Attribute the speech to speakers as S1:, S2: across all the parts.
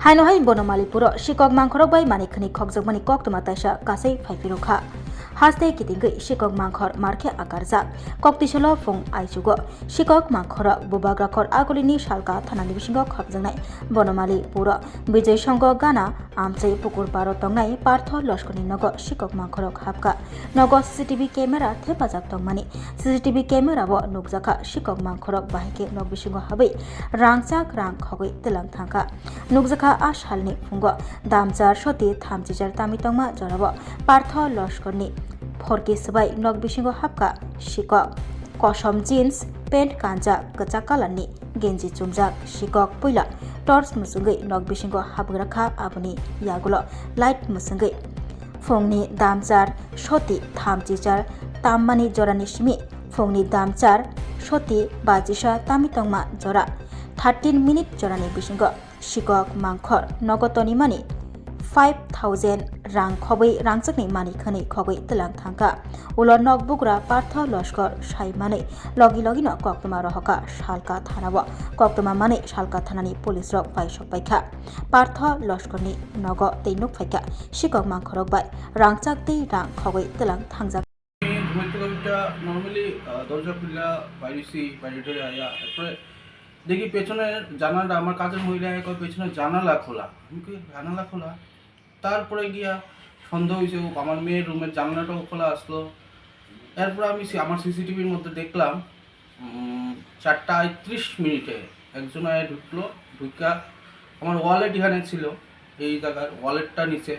S1: Hainohai Bonomalipuro, Shikok Mankorok by Manikani Kokzomani Koktomatasha, Kasei Faifiruka. Haste Kitingi, Shikok Mankor, Marke Akarza, Koktishala Fong Aichugo, Shikok Mankora, Bubagrakor Agolini Shalka, Tananivishingo Kokzanai, Bonomali Puro, Bijay Shango Gana, Amse Pukur Paro Tongai, Partho Loshkoni Nogo, Shikok Mankorok Hapka, Nogo CCTV camera, Tepazak Tongmani, CCTV camera, Nugzaka, Shikok Mankorok Bahike, Nogbishingo Habi, Rangzak Rang Hogui, Tilang Tanka, Nugzaka Ashalni Fungo, Damzar Shoti, Tamjijar Tamitoma, Jorabo, Partho Loshkoni. Forki sebai nog bisingo hapka shikok kosom jeans pant kanja kachak kalarni genji chumjak shikok puila torch musungai nog bisingo hapgrakha aboni yagulo light musungai phongni damjar shoti thamjijar tammani jorani simi phongni damjar shoti bajisa tamitongma jora 13 minute jorani bisingo shikok mangkhor nogotoni mani 5,000 rang khobei rangchakni mani khani khogei tilang thangka ulo nokbugra partho loskor saimane logi no koktoma rohaka shalka thanabo koktoma mane shalka thanani police rok pai sokpaikha partho loskorni nogo teinuk phaika shikok mangkhorok bai rangchak tei rang khogei tilang thangjak
S2: normally দরজা খুললা বাইরে আয়া তারপরে দেখি পেছনের জানালা আমার কাজের মহিলা কয় পেছনের জানালা খোলা জানালা খোলা তারপরে গিয়া সন্দেহ হয়েছে আমার মেয়ের রুমের জানালাটাও খোলা আসলো এরপর আমি আমার সিসিটিভির মধ্যে দেখলাম 4:31 একজন আয় ঢুকা আমার ওয়ালেট এখানে ছিল এই জায়গার ওয়ালেটটা নিচে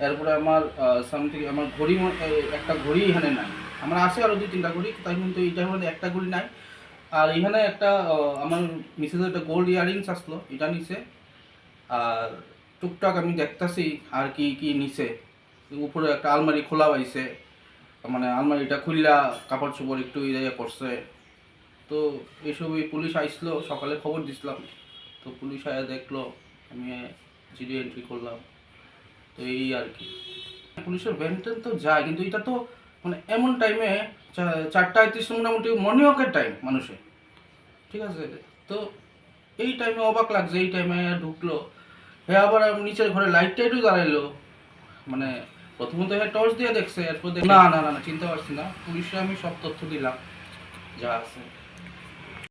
S2: এরপরে আমার সামথিং আমার ঘড়ি একটা ঘড়ি এখানে নাই আমার আছে আরও 2-3টা ঘড়ি তাই কিন্তু এইটার মধ্যে একটা ঘড়ি নাই আর এখানে একটা আমার মিসেসের একটা গোল্ড ইয়ারিংস আসলো এটা নিচে আর টুকটাক আমি দেখতেছি আর কি কি নিচে উপরে একটা আলমারি খোলা পাইছে মানে আলমারিটা খুললা কাপড় চোপড় একটু ইয়ে করছে তো এইসবই পুলিশ আইসলো সকালে খবর দিছিলাম তো পুলিশ আয়া দেখলো আমি জিডি এন্ট্রি করলাম তো এই আর কি পুলিশের ভ্যানটেন তো যায় কিন্তু এটা তো মানে এমন টাইমে 4:31 মোটামুটি মর্নিং ওয়াকের টাইম মানুষের ঠিক আছে তো এই টাইমে অবাক লাগছে এই টাইমে ঢুকলো হ্যাঁ আবার নিচের ঘরে লাইট টাইটও জ্বালাইলো মানে প্রথমত হ্যাঁ টর্চ দিয়ে দেখছে এরপর না চিনতে পারছি না পুলিশে আমি সব তথ্য দিলাম যা আছে